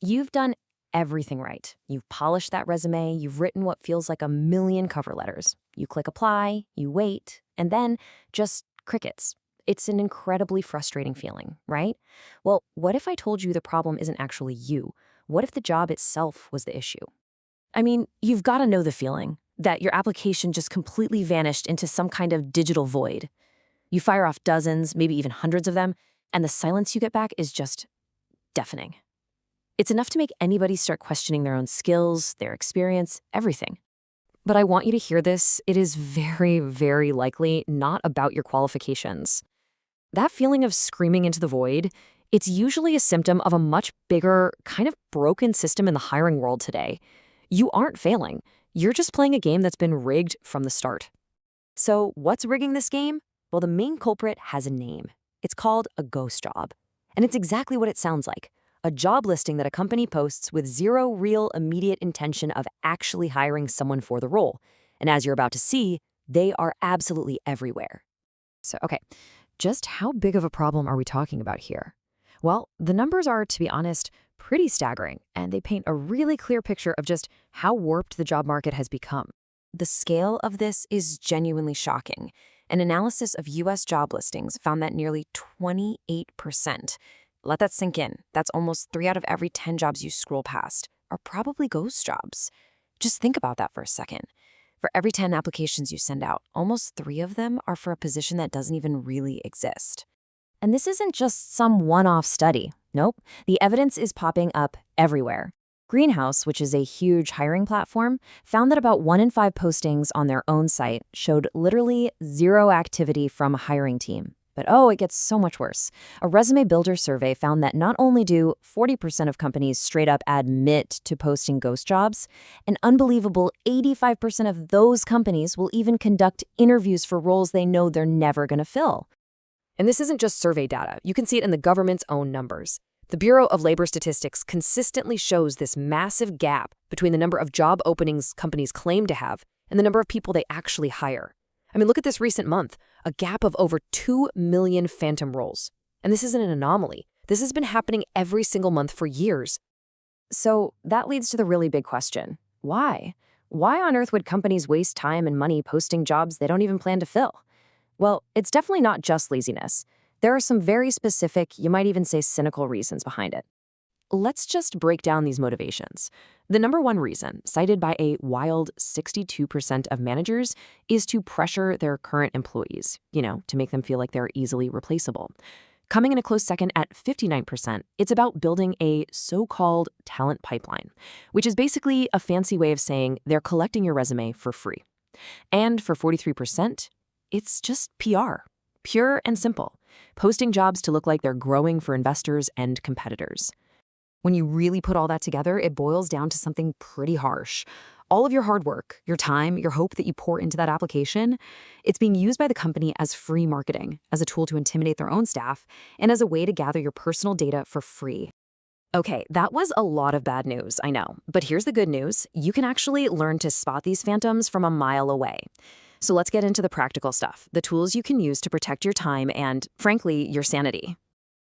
You've done everything right. You've polished that resume, you've written what feels like a million cover letters. You click apply, you wait, and then just crickets. It's an incredibly frustrating feeling, right? Well, what if I told you the problem isn't actually you? What if the job itself was the issue? I mean, you've got to know the feeling that your application just completely vanished into some kind of digital void. You fire off dozens, maybe even hundreds of them, and the silence you get back is just deafening. It's enough to make anybody start questioning their own skills, their experience, everything. But I want you to hear this. It is very, very likely not about your qualifications. That feeling of screaming into the void, it's usually a symptom of a much bigger, kind of broken system in the hiring world today. You aren't failing. You're just playing a game that's been rigged from the start. So what's rigging this game? Well, the main culprit has a name. It's called a ghost job. And it's exactly what it sounds like. A job listing that a company posts with zero real immediate intention of actually hiring someone for the role. And as you're about to see, they are absolutely everywhere. So, okay, just how big of a problem are we talking about here? Well, the numbers are, to be honest, pretty staggering, and they paint a really clear picture of just how warped the job market has become. The scale of this is genuinely shocking. An analysis of U.S. job listings found that nearly 28%, let that sink in, that's almost 3 out of every 10 jobs you scroll past, are probably ghost jobs. Just think about that for a second. For every 10 applications you send out, almost 3 of them are for a position that doesn't even really exist. And this isn't just some one-off study. Nope, the evidence is popping up everywhere. Greenhouse, which is a huge hiring platform, found that about 1 in 5 postings on their own site showed literally zero activity from a hiring team. But oh, it gets so much worse. A resume builder survey found that not only do 40% of companies straight up admit to posting ghost jobs, an unbelievable 85% of those companies will even conduct interviews for roles they know they're never going to fill. And this isn't just survey data. You can see it in the government's own numbers. The Bureau of Labor Statistics consistently shows this massive gap between the number of job openings companies claim to have and the number of people they actually hire. I mean, look at this recent month, a gap of over 2 million phantom roles. And this isn't an anomaly. This has been happening every single month for years. So that leads to the really big question. Why? Why on earth would companies waste time and money posting jobs they don't even plan to fill? Well, it's definitely not just laziness. There are some very specific, you might even say cynical reasons behind it. Let's just break down these motivations. The number one reason, cited by a wild 62% of managers, is to pressure their current employees, to make them feel like they're easily replaceable. Coming in a close second at 59%, it's about building a so-called talent pipeline, which is basically a fancy way of saying they're collecting your resume for free. And for 43%, it's just PR, pure and simple, posting jobs to look like they're growing for investors and competitors. When you really put all that together, it boils down to something pretty harsh. All of your hard work, your time, your hope that you pour into that application, it's being used by the company as free marketing, as a tool to intimidate their own staff, and as a way to gather your personal data for free. Okay, that was a lot of bad news, I know. But here's the good news. You can actually learn to spot these phantoms from a mile away. So let's get into the practical stuff, the tools you can use to protect your time and, frankly, your sanity.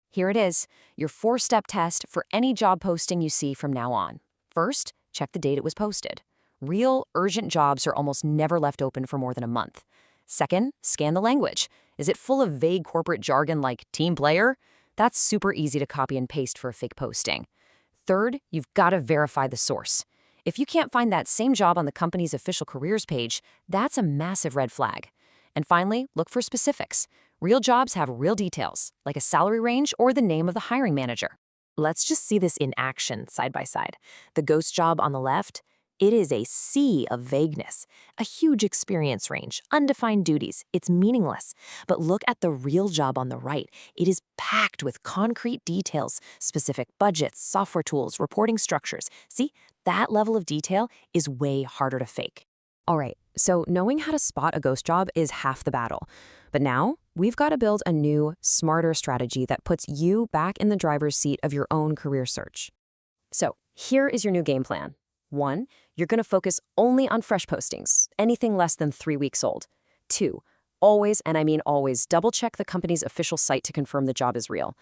Here it is, your 4-step test for any job posting you see from now on. First, check the date it was posted. Real, urgent jobs are almost never left open for more than a month. Second, scan the language. Is it full of vague corporate jargon like team player? That's super easy to copy and paste for a fake posting. Third, you've got to verify the source. If you can't find that same job on the company's official careers page, that's a massive red flag. And finally, look for specifics. Real jobs have real details, like a salary range or the name of the hiring manager. Let's just see this in action, side by side. The ghost job on the left, it is a sea of vagueness, a huge experience range, undefined duties. It's meaningless. But look at the real job on the right. It is packed with concrete details, specific budgets, software tools, reporting structures. See, that level of detail is way harder to fake. All right, so knowing how to spot a ghost job is half the battle. But now, we've got to build a new, smarter strategy that puts you back in the driver's seat of your own career search. So here is your new game plan. 1, you're going to focus only on fresh postings, anything less than 3 weeks old. 2, always, and I mean always, double-check the company's official site to confirm the job is real.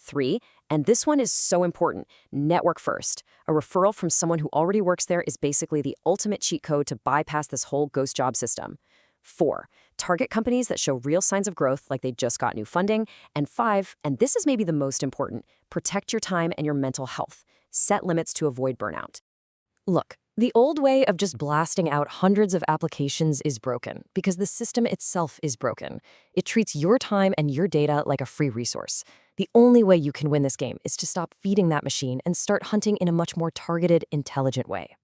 3, and this one is so important, network first. A referral from someone who already works there is basically the ultimate cheat code to bypass this whole ghost job system. 4, target companies that show real signs of growth like they just got new funding. And 5, and this is maybe the most important, protect your time and your mental health. Set limits to avoid burnout. Look, the old way of just blasting out hundreds of applications is broken because the system itself is broken. It treats your time and your data like a free resource. The only way you can win this game is to stop feeding that machine and start hunting in a much more targeted, intelligent way.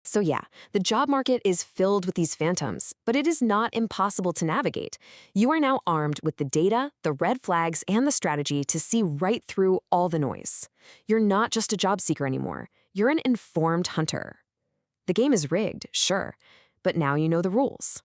So yeah, the job market is filled with these phantoms, but it is not impossible to navigate. You are now armed with the data, the red flags, and the strategy to see right through all the noise. You're not just a job seeker anymore. You're an informed hunter. The game is rigged, sure, but now you know the rules.